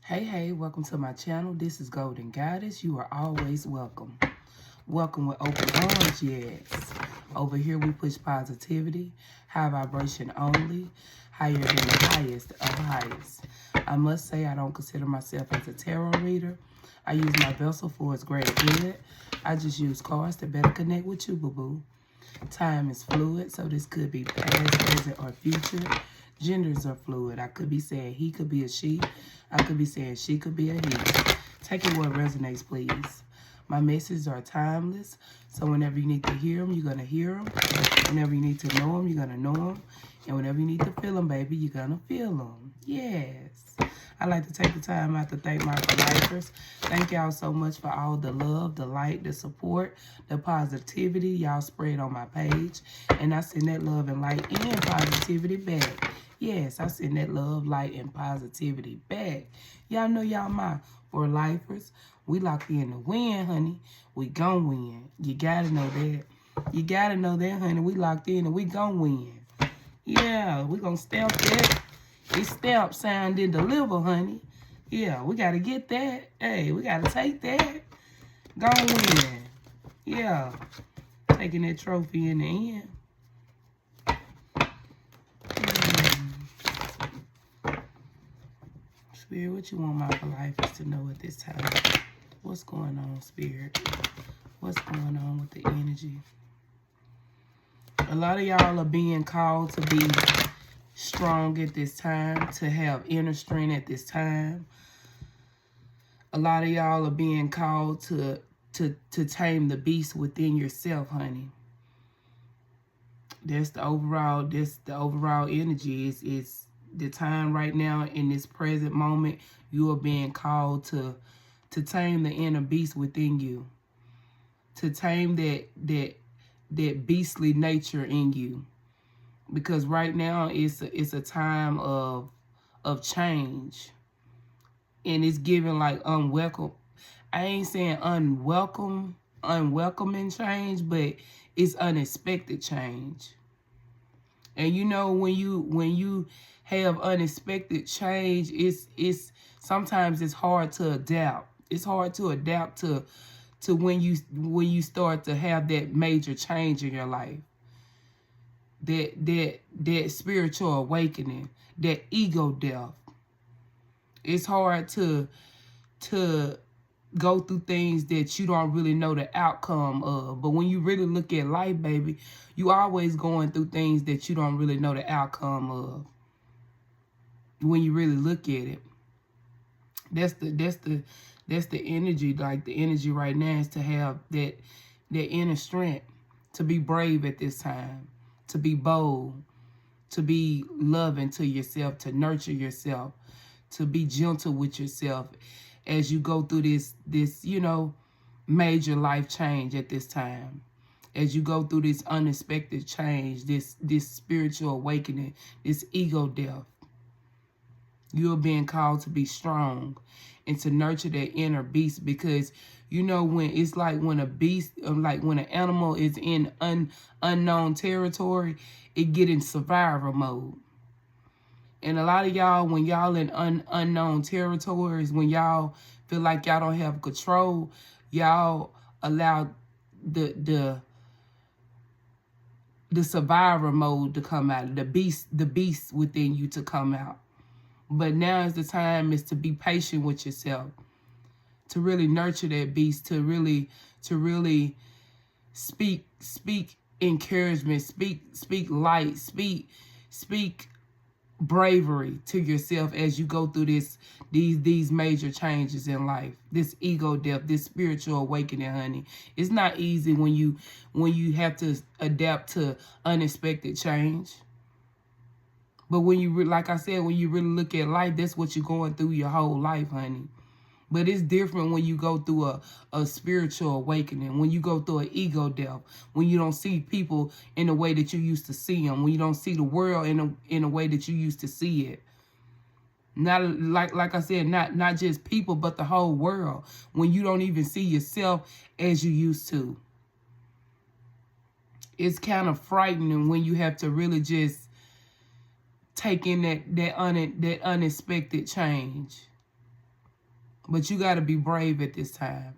Hey, welcome to my channel. This is Golden Goddess. You are always welcome. Welcome with open arms, yes. Over here we push positivity, high vibration only, higher than the highest of highest. I must say I don't consider myself as a tarot reader. I use my vessel for its greater good. I just use cards to better connect with you, boo-boo. Time is fluid, so this could be past, present, or future. Genders are fluid. I could be saying he could be a she. I could be saying she could be a he. Take it where it resonates, please. My messages are timeless, so whenever you need to hear them, you're going to hear them. Whenever you need to know them, you're going to know them. And whenever you need to feel them, baby, you're going to feel them. Yes. I like to take the time out to thank my lifers. Thank y'all so much for all the love, the light, the support, the positivity y'all spread on my page. And I send that love and light and positivity back. Yes, I send that love, light, and positivity back. Y'all know y'all my for lifers. We locked in to win, honey. We gon' win. You gotta know that. You gotta know that, honey. We locked in and we gon' win. Yeah, we gonna stamp that. It's stamp, sound, and deliver, honey. Yeah, we gotta get that. Hey, we gotta take that. Gon' win. Yeah. Taking that trophy in the end. Spirit, what you want my lifers to know at this time? What's going on, Spirit? What's going on with the energy? A lot of y'all are being called to be strong at this time, to have inner strength at this time. A lot of y'all are being called to tame the beast within yourself, honey. That's the overall energy. Is the time right now in this present moment. You are being called to tame the inner beast within you, to tame that beastly nature in you, because right now it's a time of change, and it's giving like unwelcome. I ain't saying unwelcoming change, but it's unexpected change. And you know, when you have unexpected change, it's sometimes it's hard to adapt. It's hard to adapt to when you start to have that major change in your life. That spiritual awakening, that ego death. It's hard to go through things that you don't really know the outcome of. But when you really look at life, baby, you always going through things that you don't really know the outcome of. When you really look at it, that's the energy. Like the energy right now is to have that inner strength, to be brave at this time, to be bold, to be loving to yourself, to nurture yourself, to be gentle with yourself as you go through this major life change at this time. As you go through this unexpected change, this spiritual awakening, this ego death. You are being called to be strong and to nurture that inner beast, because you know when it's like when a beast, like when an animal is in unknown territory, it get in survival mode. And a lot of y'all, when y'all in unknown territories, when y'all feel like y'all don't have control, y'all allow the survivor mode to come out, the beast within you to come out. But now is the time is to be patient with yourself, to really nurture that beast, to really speak encouragement, speak light, speak bravery to yourself as you go through these major changes in life, this ego death, this spiritual awakening, honey. It's not easy when you have to adapt to unexpected change. But when you, like I said, when you really look at life, that's what you're going through your whole life, honey. But it's different when you go through a spiritual awakening, when you go through an ego death, when you don't see people in the way that you used to see them, when you don't see the world in a way that you used to see it. Not like I said, not just people, but the whole world. When you don't even see yourself as you used to. It's kind of frightening when you have to really just take in that unexpected change. But you got to be brave at this time.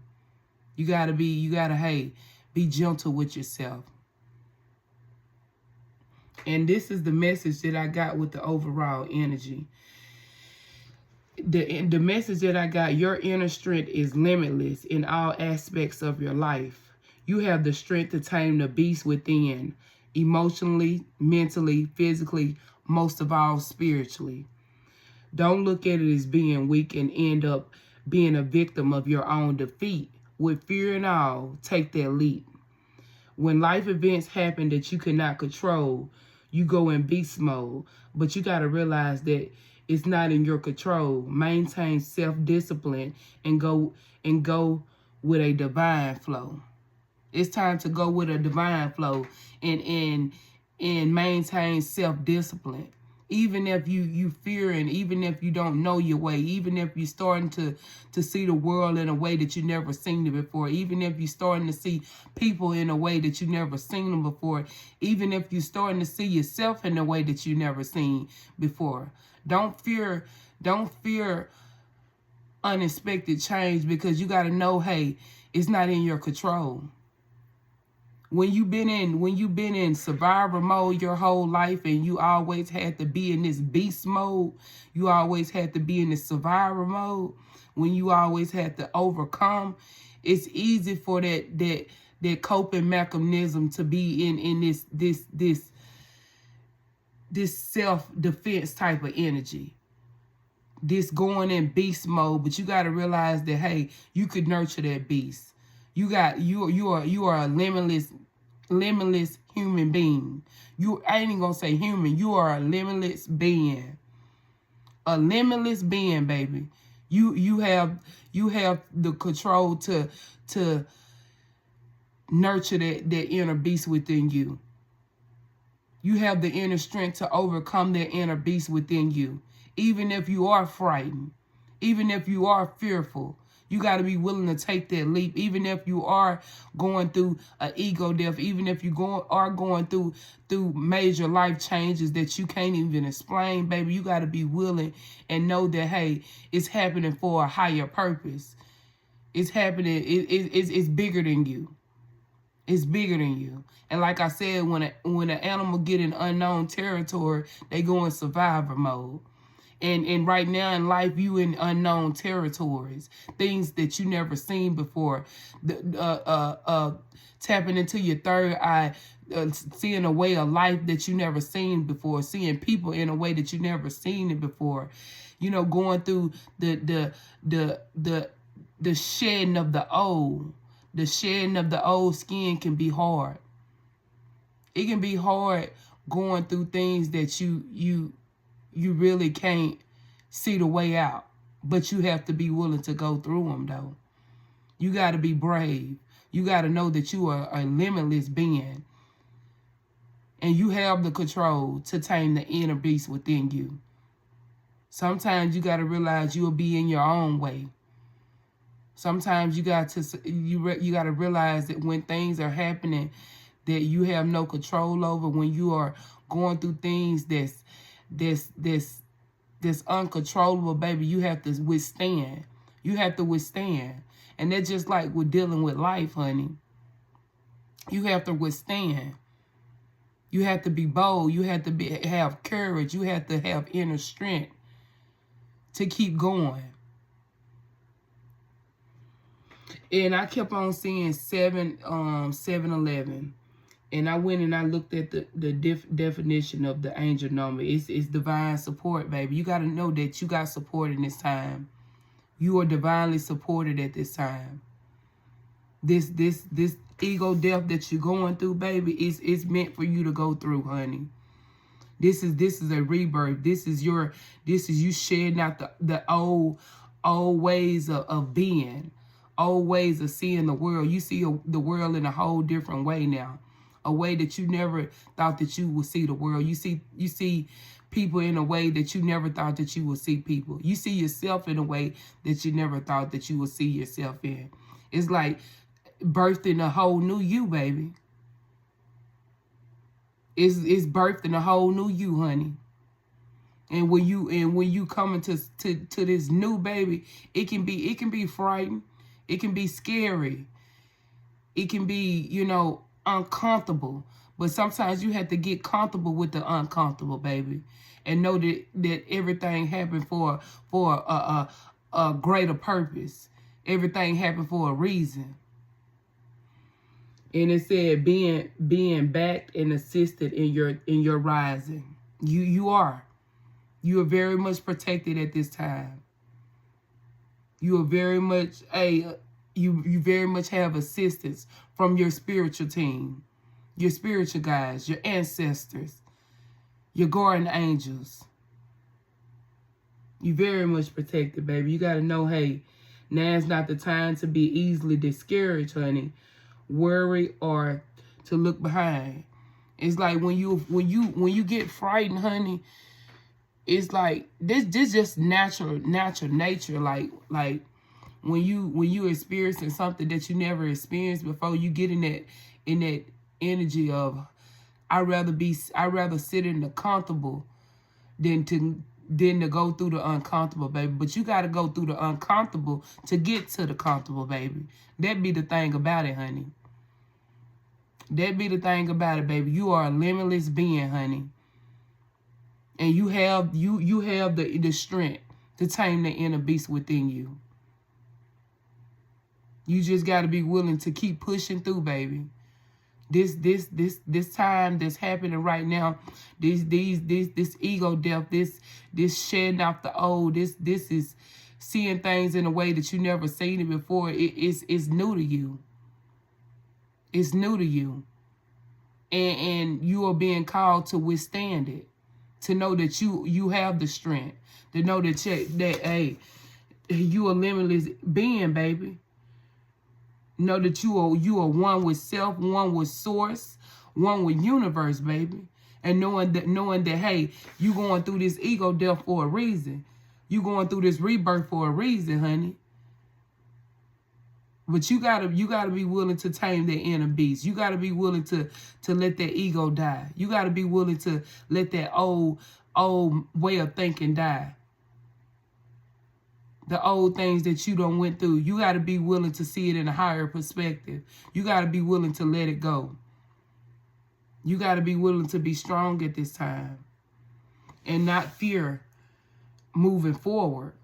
You got to, hey, be gentle with yourself. And this is the message that I got with the overall energy. The message that I got, your inner strength is limitless in all aspects of your life. You have the strength to tame the beast within, emotionally, mentally, physically, most of all spiritually. Don't look at it as being weak and end up being a victim of your own defeat. With fear and all, take that leap. When life events happen that you cannot control, you go in beast mode. But you got to realize that it's not in your control. Maintain self-discipline and go with a divine flow. It's time to go with a divine flow and maintain self-discipline. Even if you fear, and even if you don't know your way, even if you're starting to see the world in a way that you never seen it before, even if you're starting to see people in a way that you never seen them before, even if you're starting to see yourself in a way that you never seen before. Don't fear unexpected change, because you got to know, hey, it's not in your control. When you've been in survivor mode your whole life, and you always had to be in this beast mode, you always had to be in this survivor mode, when you always had to overcome, it's easy for that coping mechanism to be in this self-defense type of energy. This going in beast mode, but you got to realize that, hey, you could nurture that beast. You are a limitless human being. I ain't even gonna say human. You are a limitless being. A limitless being, baby. You have the control to nurture that inner beast within you. You have the inner strength to overcome that inner beast within you. Even if you are frightened, even if you are fearful, you got to be willing to take that leap. Even if you are going through an ego death, even if you are going through major life changes that you can't even explain, baby, you got to be willing and know that, hey, it's happening for a higher purpose. It's happening. It's bigger than you. It's bigger than you. And like I said, when an animal get in unknown territory, they go in survivor mode. And right now in life, you in unknown territories, things that you never seen before. Tapping into your third eye, seeing a way of life that you never seen before, seeing people in a way that you never seen it before. You know, going through the shedding of the old. The shedding of the old skin can be hard. It can be hard going through things that you really can't see the way out. But you have to be willing to go through them, though. You got to be brave. You got to know that you are a limitless being. And you have the control to tame the inner beast within you. Sometimes you got to realize you'll be in your own way. Sometimes you got to realize that when things are happening that you have no control over, when you are going through things that's uncontrollable, baby, you have to withstand. You have to withstand. And that's just like we're dealing with life, honey. You have to withstand. You have to be bold. You have to have courage. You have to have inner strength to keep going. And I kept on seeing 711. And I went and I looked at the definition of the angel number. It's divine support, baby. You got to know that you got support in this time. You are divinely supported at this time. This ego death that you're going through, baby, is meant for you to go through, honey. This is a rebirth. This is you shedding out the old ways of being, old ways of seeing the world. You see the world in a whole different way now. A way that you never thought that you would see the world. You see people in a way that you never thought that you would see people. You see yourself in a way that you never thought that you would see yourself in. It's like birthing a whole new you, baby. It's birthing a whole new you, honey. And when you come into to this new baby, it can be frightening. It can be scary. It can be, you know, uncomfortable. But sometimes you have to get comfortable with the uncomfortable, baby, and know that everything happened for a greater purpose. Everything happened for a reason. And it said being backed and assisted in your rising. You are very much protected at this time. You are very much you very much have assistance from your spiritual team, your spiritual guides, your ancestors, your guardian angels. You very much protected, baby. You got to know, hey, now's not the time to be easily discouraged, honey, worry, or to look behind. It's like when you get frightened, honey, it's like this just natural nature. Like when you experiencing something that you never experienced before, you get in that energy of I'd rather sit in the comfortable than to go through the uncomfortable, baby. But you got to go through the uncomfortable to get to the comfortable, baby. That be the thing about it, honey. That be the thing about it, baby. You are a limitless being, honey. And you have the strength to tame the inner beast within you. You just got to be willing to keep pushing through, baby. This time that's happening right now, this ego death, this shedding off the old, this is seeing things in a way that you never seen it before. It's new to you. It's new to you. And you are being called to withstand it. To know that you have the strength. To know that hey, you a limitless being, baby. Know that you are one with self, one with source, one with universe, baby. And knowing that hey, you going through this ego death for a reason. You going through this rebirth for a reason, honey. But you gotta be willing to tame that inner beast. You gotta be willing to let that ego die. You gotta be willing to let that old way of thinking die. The old things that you done went through. You gotta be willing to see it in a higher perspective. You gotta be willing to let it go. You gotta be willing to be strong at this time. And not fear moving forward.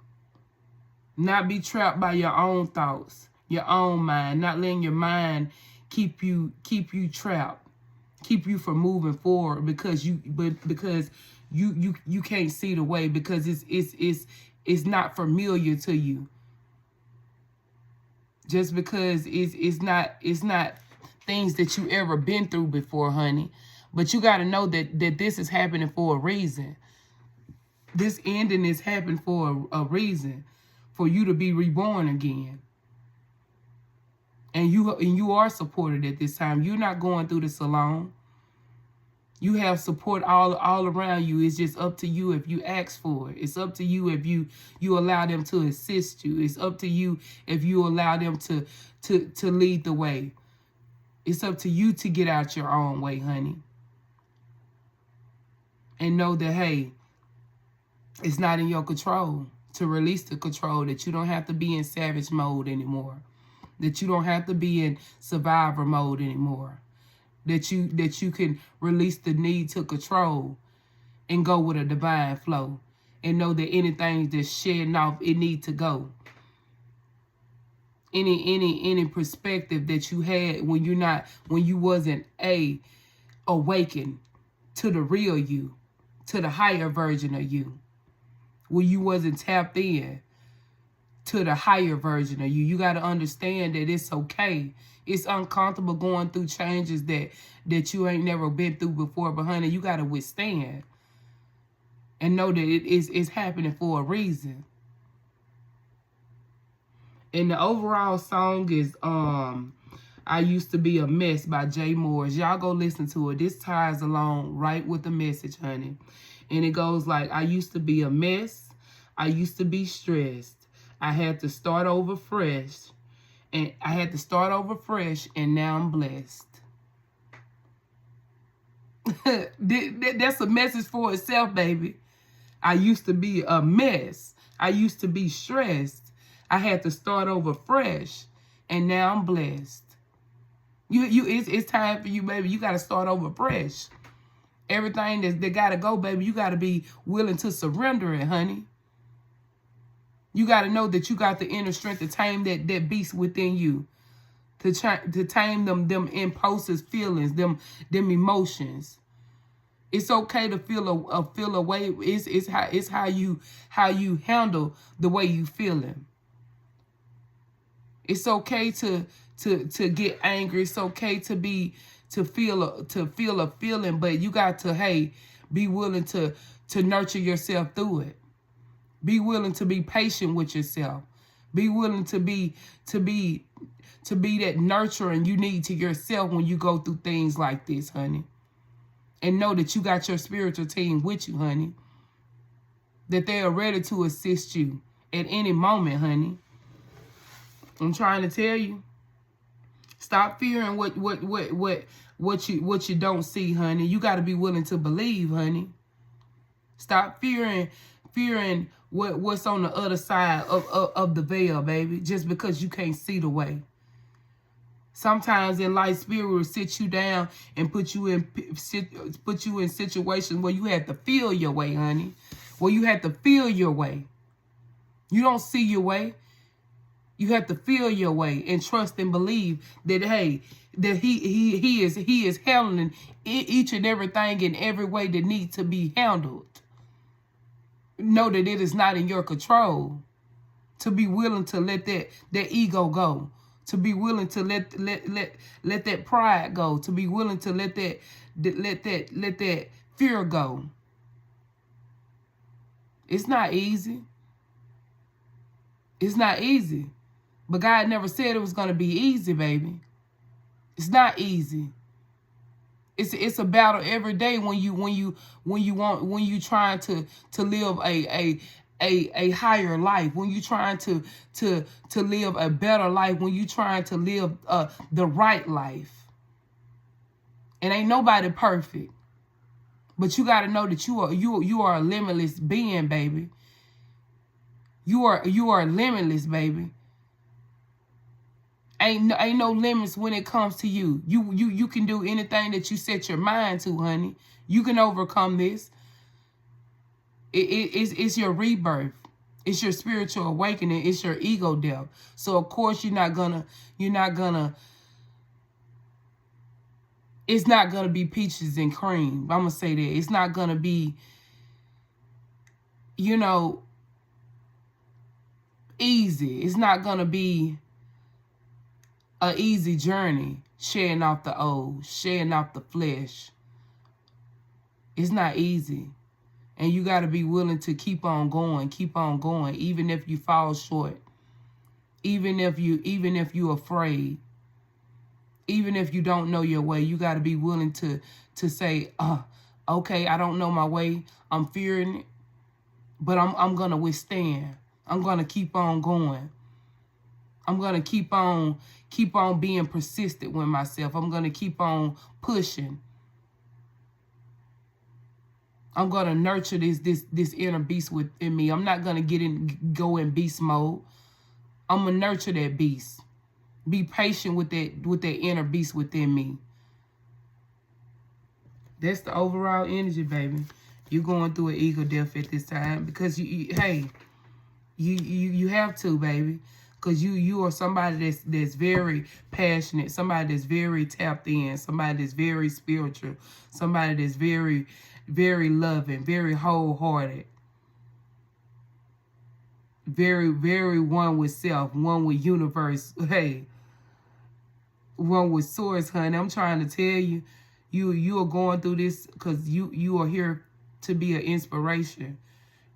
Not be trapped by your own thoughts. Your own mind, not letting your mind keep you trapped, keep you from moving forward because you can't see the way, because it's not familiar to you. Just because it's not things that you ever been through before, honey. But you got to know that this is happening for a reason. This ending is happening for a reason, for you to be reborn again. And you are supported at this time. You're not going through this alone. You have support all around you. It's just up to you if you ask for it. It's up to you if you allow them to assist you. It's up to you if you allow them to lead the way. It's up to you to get out your own way, honey. And know that, hey, it's not in your control to release the control, that you don't have to be in savage mode anymore. That you don't have to be in survivor mode anymore. That you can release the need to control and go with a divine flow. And know that anything that's shedding off, it needs to go. Any perspective that you had when you wasn't awakened to the real you, to the higher version of you. When you wasn't tapped in to the higher version of you. You got to understand that it's okay. It's uncomfortable going through changes that you ain't never been through before. But honey, you got to withstand. And know that it's happening for a reason. And the overall song is I Used to Be a Mess by Jay Morris. Y'all go listen to it. This ties along right with the message, honey. And it goes like, I used to be a mess. I used to be stressed. I had to start over fresh. And now I'm blessed. That's a message for itself, baby. I used to be a mess. I used to be stressed. I had to start over fresh. And now I'm blessed. It's time for you, baby. You got to start over fresh. Everything that got to go, baby, you got to be willing to surrender it, honey. You got to know that you got the inner strength to tame that beast within you. To tame them impulsive feelings, them emotions. It's okay to feel a way. It's how you handle the way you feeling. It's okay to get angry. It's okay to feel a feeling, but you got to, hey, be willing to nurture yourself through it. Be willing to be patient with yourself. Be willing to be that nurturing you need to yourself when you go through things like this, honey. And know that you got your spiritual team with you, honey. That they are ready to assist you at any moment, honey. I'm trying to tell you. Stop fearing what you don't see, honey. You got to be willing to believe, honey. Stop fearing what's on the other side of the veil, baby, just because you can't see the way. Sometimes in life, spirit will sit you down and put you in situations where you have to feel your way, honey. Where you have to feel your way. You don't see your way. You have to feel your way and trust and believe that, hey, that he is handling each and everything in every way that needs to be handled. Know that it is not in your control. To be willing to let that ego go. To be willing to let that pride go. To be willing to let that fear go. It's not easy. It's not easy. But God never said it was going to be easy, baby. It's not easy. It's a battle every day when you trying to live a higher life, when you trying to live a better life, when you trying to live the right life. And ain't nobody perfect. But you got to know that you are a limitless being, baby. You are limitless, baby. Ain't no limits when it comes to you. You can do anything that you set your mind to, honey. You can overcome this. It's your rebirth. It's your spiritual awakening. It's your ego death. So of course it's not gonna be peaches and cream. I'm gonna say that. It's not gonna be, easy. It's not gonna be an easy journey, shedding off the old, shedding off the flesh. It's not easy. And you got to be willing to keep on going, even if you fall short, even if you're afraid, even if you don't know your way. You got to be willing to say, okay, I don't know my way. I'm fearing it, but I'm going to withstand. I'm going to keep on going. I'm going to keep on being persistent with myself. I'm going to keep on pushing. I'm going to nurture this inner beast within me. I'm not going to go in beast mode. I'm going to nurture that beast. Be patient with that inner beast within me. That's the overall energy, baby. You're going through an ego death at this time because you have to, baby. Because you are somebody that's very passionate, somebody that's very tapped in, somebody that's very spiritual, somebody that's very, very loving, very wholehearted, very, very one with self, one with universe, hey, one with source, honey. I'm trying to tell you, you are going through this because you are here to be an inspiration.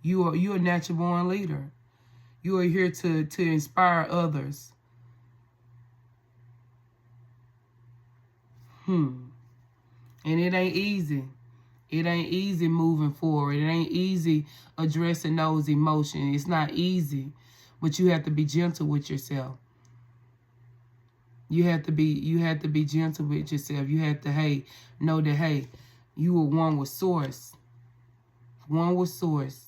You're a natural born leader. You are here to inspire others. And it ain't easy. It ain't easy moving forward. It ain't easy addressing those emotions. It's not easy. But you have to be gentle with yourself. You have to be gentle with yourself. You have to, know that, you are one with source. One with source.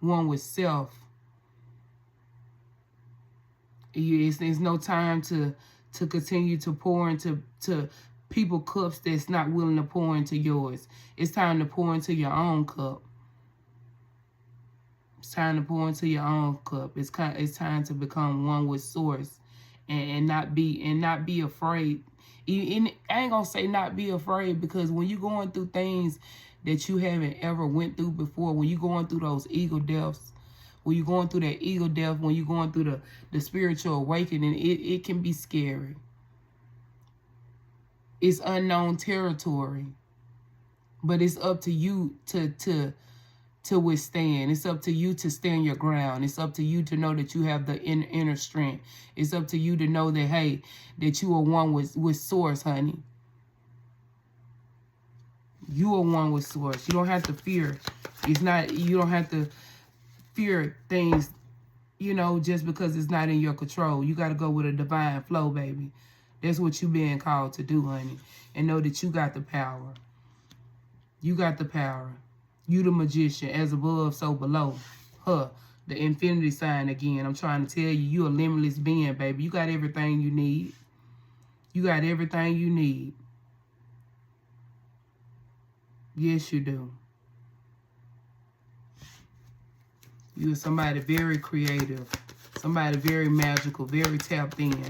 one with self. It's no time to continue to pour into people cups that's not willing to pour into yours. It's time to pour into your own cup. It's time to pour into your own cup. It's time to become one with source, and not be afraid. And I ain't gonna say not be afraid, because when you're going through things that you haven't ever went through before, when you're going through those ego deaths, when you're going through that ego death, when you're going through the spiritual awakening, it can be scary. It's unknown territory. But it's up to you to withstand. It's up to you to stand your ground. It's up to you to know that you have the inner strength. It's up to you to know that, hey, that you are one with source, honey. You are one with source. You don't have to fear. You don't have to fear things, just because it's not in your control. You got to go with a divine flow, baby. That's what you're being called to do, honey. And know that you got the power. You got the power. You the magician, as above, so below. The infinity sign again. I'm trying to tell you, you a limitless being, baby. You got everything you need. You got everything you need. Yes, you do. You're somebody very creative, somebody very magical, very tapped in.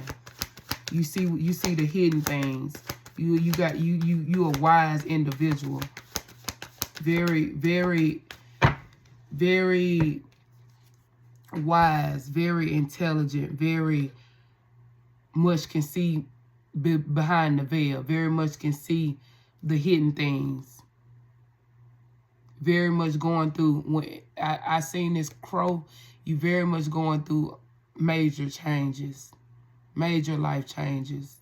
You see the hidden things. You a wise individual. Very, very, very wise, very intelligent, very much can see behind the veil, very much can see the hidden things. Very much going through, when I seen this crow, you very much going through major changes, major life changes.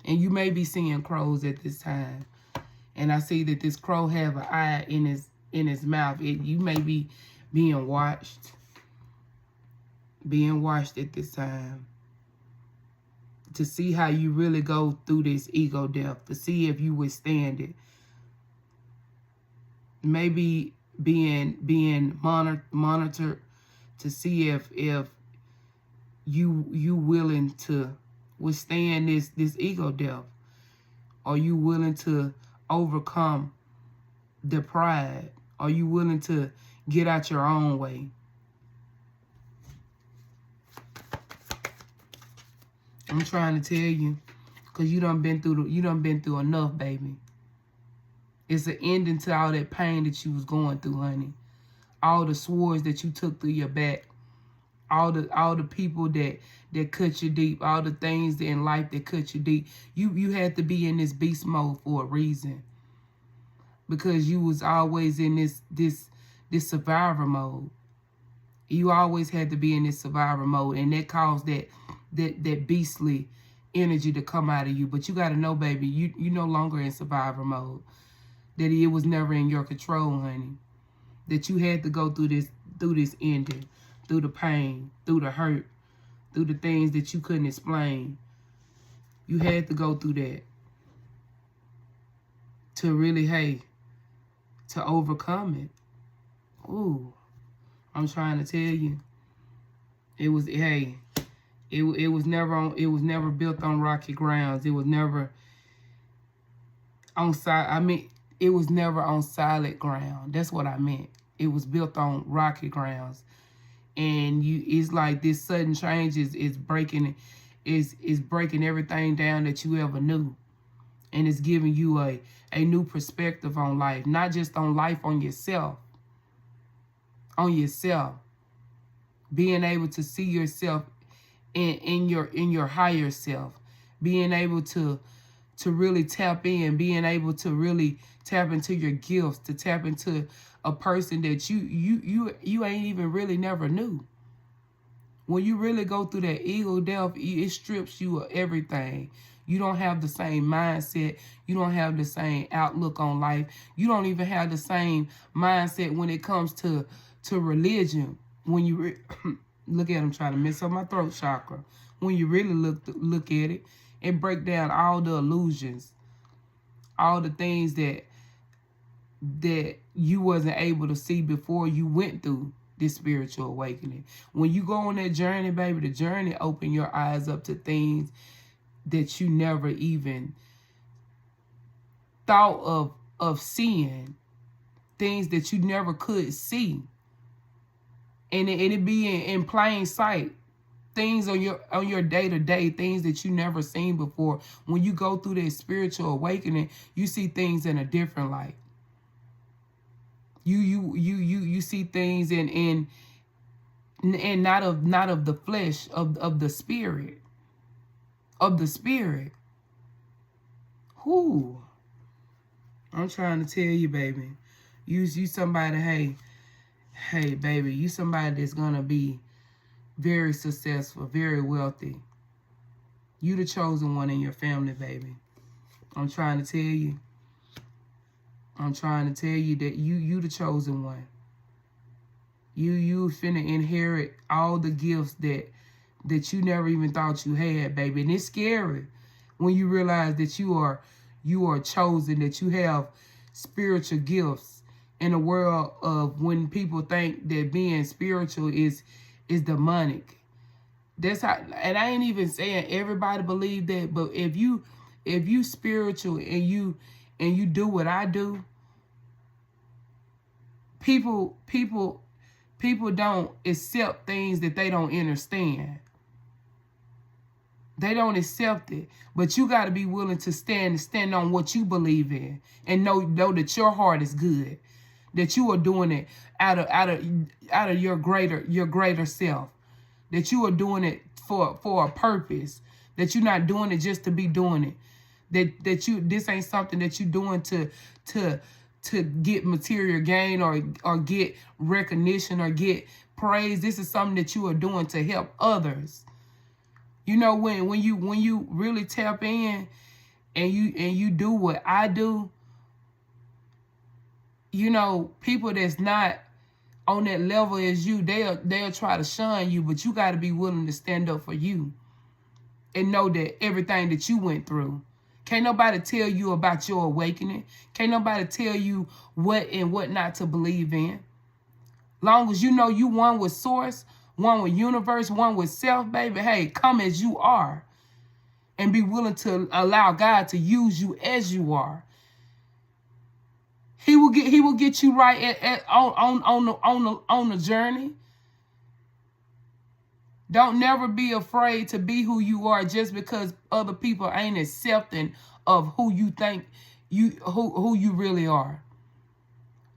And you may be seeing crows at this time. And I see that this crow have an eye in his mouth. You may be being watched at this time, to see how you really go through this ego death, to see if you withstand it. Maybe being monitored to see if you willing to withstand this ego death. Are you willing to overcome the pride? Are you willing to get out your own way? I'm trying to tell you, because you done been through enough, baby. It's an ending to all that pain that you was going through, honey. All the swords that you took through your back. All the people that cut you deep. All the things in life that cut you deep. You had to be in this beast mode for a reason. Because you was always in this survivor mode. You always had to be in this survivor mode. And that caused that beastly energy to come out of you. But you got to know, baby, you no longer in survivor mode. That it was never in your control, honey. That you had to go through this ending, through the pain, through the hurt, through the things that you couldn't explain. You had to go through that to really, hey, to overcome it. Ooh, I'm trying to tell you, it was never built on rocky grounds. It was never on it was never on solid ground. That's what I meant. It was built on rocky grounds. And it's like this sudden change is breaking everything down that you ever knew. And it's giving you a new perspective on life. Not just on life, on yourself. On yourself. Being able to see yourself in your higher self. Being able to really tap in, being able to really tap into your gifts, to tap into a person that you ain't even really never knew. When you really go through that ego death, it strips you of everything. You don't have the same mindset. You don't have the same outlook on life. You don't even have the same mindset when it comes to religion. When you look at, I'm trying to mess up my throat chakra. When you really look at it and break down all the illusions, all the things that you wasn't able to see before you went through this spiritual awakening. When you go on that journey, baby, the journey open your eyes up to things that you never even thought of seeing, things that you never could see. And it be in plain sight. Things on your day-to-day, things that you never seen before. When you go through that spiritual awakening, you see things in a different light. You see things in not of the flesh, of the spirit. Of the spirit. Whoo. I'm trying to tell you, baby. You somebody, hey, baby, you somebody that's gonna be very successful, very wealthy. You the chosen one in your family, baby. I'm trying to tell you. I'm trying to tell you that you the chosen one. You finna inherit all the gifts that you never even thought you had, baby. And it's scary when you realize that you are chosen, that you have spiritual gifts in a world of when people think that being spiritual is demonic. That's how, and I ain't even saying everybody believe that, but if you spiritual and you do what I do, people don't accept things that they don't understand. They don't accept it. But you got to be willing to stand on what you believe in, and know that your heart is good, that you are doing it out of your greater self, that you are doing it for a purpose, that you're not doing it just to be doing it, that this ain't something that you're doing to get material gain or get recognition or get praise. This is something that you are doing to help others. You know, when you really tap in and you do what I do, you know, people that's not on that level as you, they'll try to shun you, but you got to be willing to stand up for you and know that everything that you went through. Can't nobody tell you about your awakening. Can't nobody tell you what and what not to believe in. Long as you know you one with source, one with universe, one with self, baby, hey, come as you are. And be willing to allow God to use you as you are. He will get you right on the journey. Don't never be afraid to be who you are just because other people ain't accepting of who you think who you really are.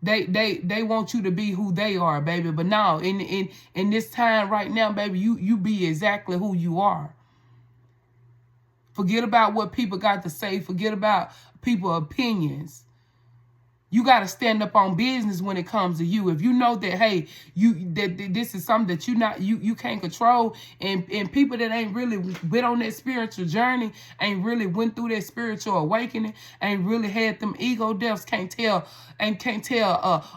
They want you to be who they are, baby. But now in this time right now, baby, you be exactly who you are. Forget about what people got to say. Forget about people's opinions. You got to stand up on business when it comes to you. If you know that, hey, that this is something that you can't control, and people that ain't really been on that spiritual journey, ain't really went through that spiritual awakening, ain't really had them ego deaths, can't tell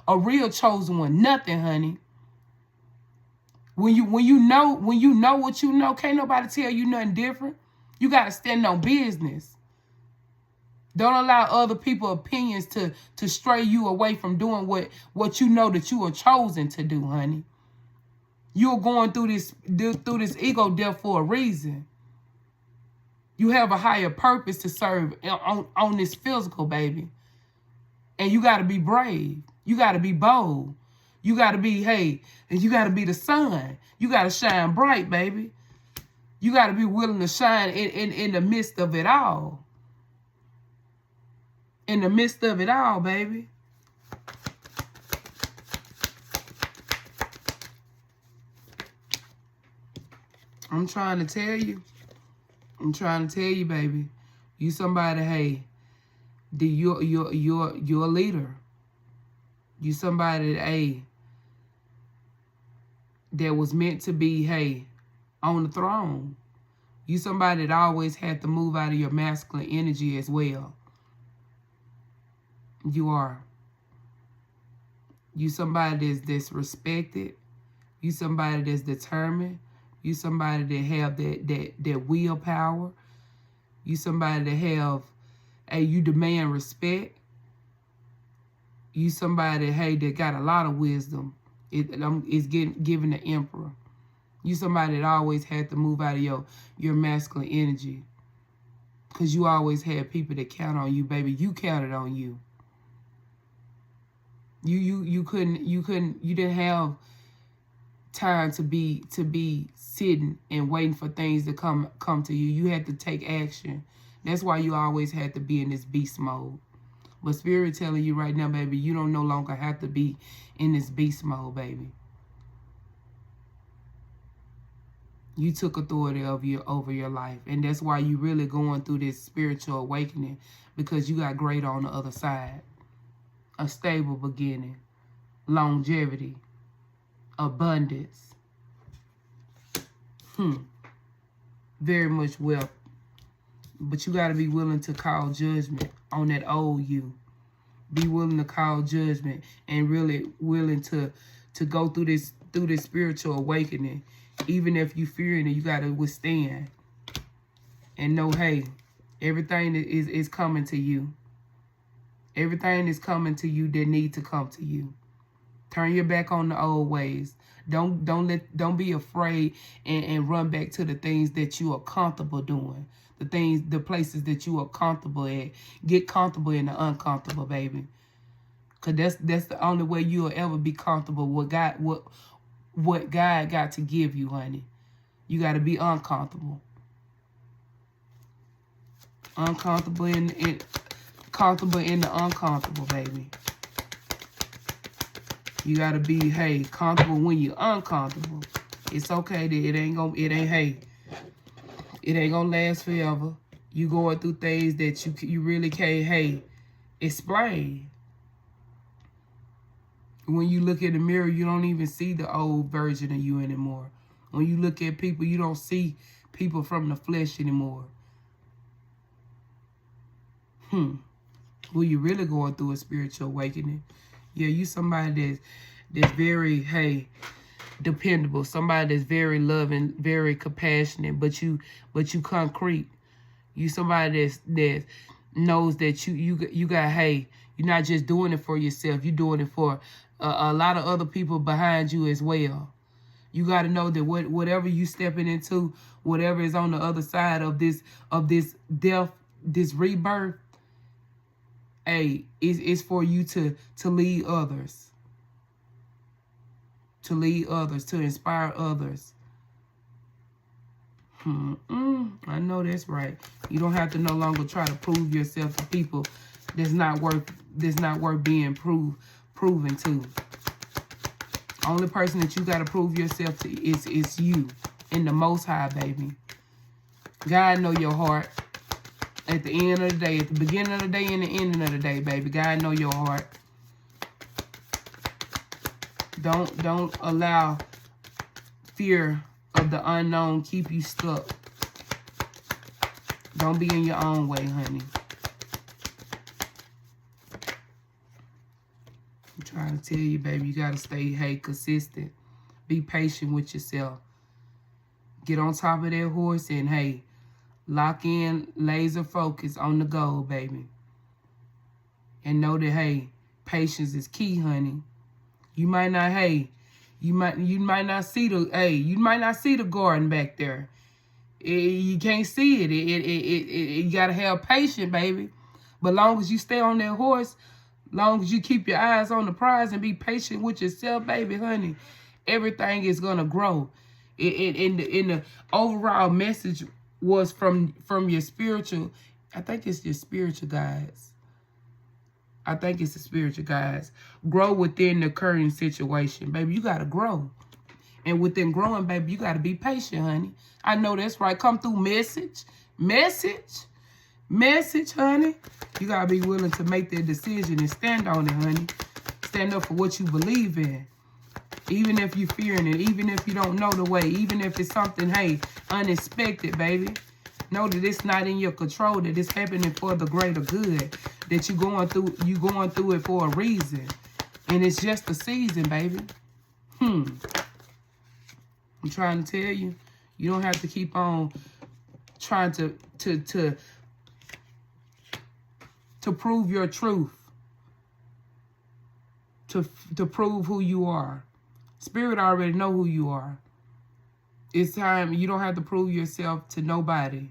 a real chosen one nothing, honey. When you know what you know, can't nobody tell you nothing different. You got to stand on business. Don't allow other people's opinions to stray you away from doing what you know that you are chosen to do, honey. You're going through this ego death for a reason. You have a higher purpose to serve on this physical, baby. And you got to be brave. You got to be bold. You got to be, and you got to be the sun. You got to shine bright, baby. You got to be willing to shine in the midst of it all. In the midst of it all, baby. I'm trying to tell you. Baby. You somebody, you're a leader. You somebody, that was meant to be, on the throne. You somebody that always had to move out of your masculine energy as well. You are. You somebody that's respected. You somebody that's determined. You somebody that have that willpower. You somebody that have, you demand respect. You somebody, that got a lot of wisdom. It's giving the Emperor. You somebody that always had to move out of your masculine energy. Because you always had people that count on you, baby. You counted on you. You didn't have time to be sitting and waiting for things to come to you. You had to take action. That's why you always had to be in this beast mode. But Spirit telling you right now, baby, you don't no longer have to be in this beast mode, baby. You took authority over your life. And that's why you really going through this spiritual awakening, because you got greater on the other side. A stable beginning, longevity, abundance. Very much wealth. But you got to be willing to call judgment on that old you. Be willing to call judgment and really willing to go through this spiritual awakening. Even if you fearing it, you got to withstand. And know, hey, everything is coming to you. Everything is coming to you that need to come to you. Turn your back on the old ways. Don't be afraid and run back to the things that you are comfortable doing. The places that you are comfortable at. Get comfortable in the uncomfortable, baby. Cause that's the only way you'll ever be comfortable with God. What God got to give you, honey. You got to be uncomfortable. Comfortable in the uncomfortable, baby. You got to be, hey, comfortable when you're uncomfortable. It's okay that it ain't gonna last forever. You going through things that you really can't, hey, explain. When you look in the mirror, you don't even see the old version of you anymore. When you look at people, you don't see people from the flesh anymore. Well, you really going through a spiritual awakening. Yeah, you somebody that's very, hey, dependable. Somebody that's very loving, very compassionate, but you concrete. You somebody that knows that you got, hey, you're not just doing it for yourself. You're doing it for a lot of other people behind you as well. You got to know that whatever you stepping into, whatever is on the other side of this death, this rebirth, hey, it's for you to lead others. To lead others, to inspire others. I know that's right. You don't have to no longer try to prove yourself to people that's not worth being proven to. Only person that you got to prove yourself to is you and the Most High, baby. God know your heart. At the end of the day, at the beginning of the day and the ending of the day, baby, God know your heart. Don't allow fear of the unknown keep you stuck. Don't be in your own way, honey. I'm trying to tell you, baby, you got to stay, hey, consistent. Be patient with yourself. Get on top of that horse and, hey, lock in, laser focus on the goal, baby. And know that, hey, patience is key, honey. You might not, hey, you might not see the garden back there. You can't see it. You gotta have patience, baby. But long as you stay on that horse, long as you keep your eyes on the prize and be patient with yourself, baby, honey, everything is gonna grow. In the overall message was from your spiritual. I think it's your spiritual guides. Grow within the current situation. Baby, you got to grow. And within growing, baby, you got to be patient, honey. I know that's right. Come through message, honey. You got to be willing to make that decision and stand on it, honey. Stand up for what you believe in. Even if you're fearing it, even if you don't know the way, even if it's something, hey, unexpected, baby. Know that it's not in your control, that it's happening for the greater good, that you're going through it for a reason. And it's just a season, baby. I'm trying to tell you, you don't have to keep on trying to prove your truth, to prove who you are. Spirit already know who you are. It's time. You don't have to prove yourself to nobody.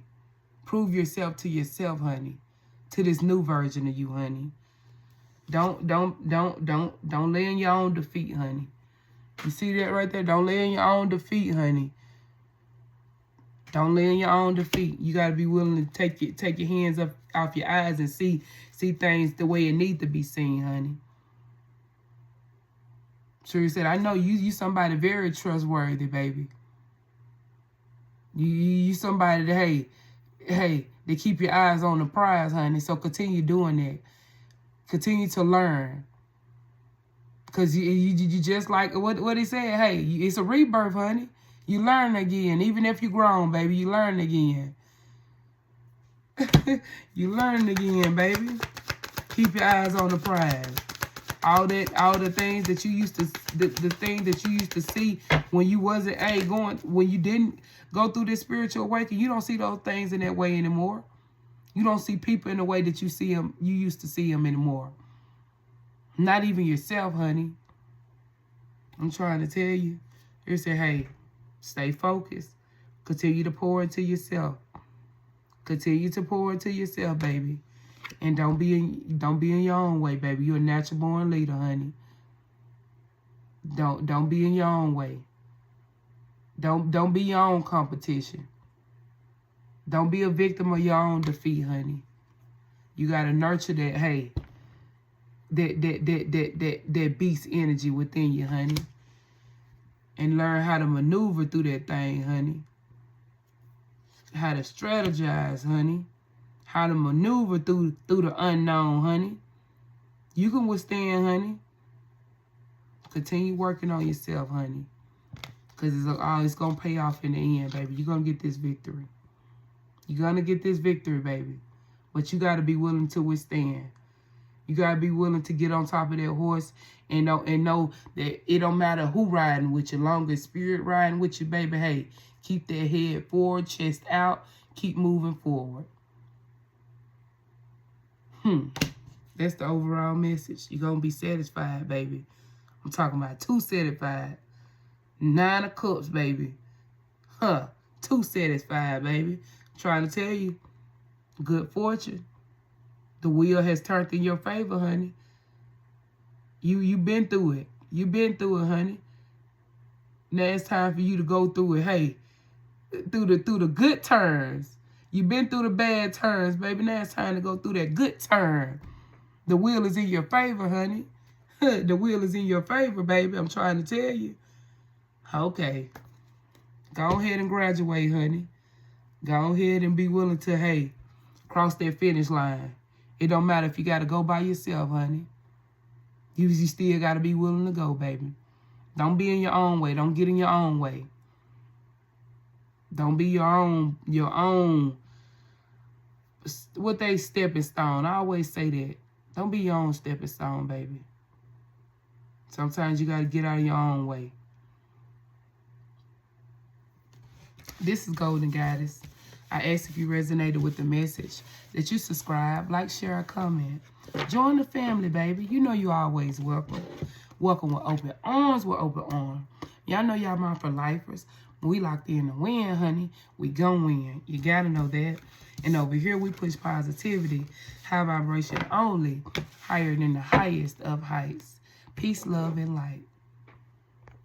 Prove yourself to yourself, honey. To this new version of you, honey. Don't lay in your own defeat, honey. You see that right there? Don't lay in your own defeat, honey. Don't lay in your own defeat. You gotta be willing to take your hands up off your eyes and see things the way it need to be seen, honey. Sure said, I know you somebody very trustworthy, baby. You somebody that, hey, they keep your eyes on the prize, honey. So continue doing that. Continue to learn. Because you just like what he said, hey, it's a rebirth, honey. You learn again. Even if you're grown, baby, you learn again. You learn again, baby. Keep your eyes on the prize. All the things that you used to, the things that you used to see when you wasn't, when you didn't go through this spiritual awakening, you don't see those things in that way anymore. You don't see people in the way that you used to see them anymore. Not even yourself, honey. I'm trying to tell you. He said, hey, stay focused. Continue to pour into yourself. Continue to pour into yourself, baby. And don't be in your own way, baby. You're a natural born leader, honey. Don't be in your own way. Don't be your own competition. Don't be a victim of your own defeat, honey. You gotta nurture that, hey, that beast energy within you, honey. And learn how to maneuver through that thing, honey. How to strategize, honey. How to maneuver through the unknown, honey. You can withstand, honey. Continue working on yourself, honey. Because it's going to pay off in the end, baby. You're going to get this victory. You're going to get this victory, baby. But you got to be willing to withstand. You got to be willing to get on top of that horse and know that it don't matter who riding with you. Long as spirit riding with you, baby, hey, keep that head forward, chest out, keep moving forward. That's the overall message. You're going to be satisfied, baby. I'm talking about 2 satisfied. 9 of cups, baby. 2 satisfied, baby. I'm trying to tell you. Good fortune. The wheel has turned in your favor, honey. You've been through it. You've been through it, honey. Now it's time for you to go through it, hey. Through the good turns. You've been through the bad turns, baby. Now it's time to go through that good turn. The wheel is in your favor, honey. The wheel is in your favor, baby. I'm trying to tell you. Okay. Go ahead and graduate, honey. Go ahead and be willing to, hey, cross that finish line. It don't matter if you got to go by yourself, honey. You still got to be willing to go, baby. Don't be in your own way. Don't get in your own way. Don't be your own, what they stepping stone. I always say that. Don't be your own stepping stone, baby. Sometimes you got to get out of your own way. This is Golden Goddess. I ask if you resonated with the message that you subscribe, like, share, or comment. Join the family, baby. You know you're always welcome. Welcome with open arms, Y'all know y'all my for lifers. We locked in to win, honey. We gon' win. You gotta know that. And over here, we push positivity, high vibration only, higher than the highest of heights. Peace, love, and light.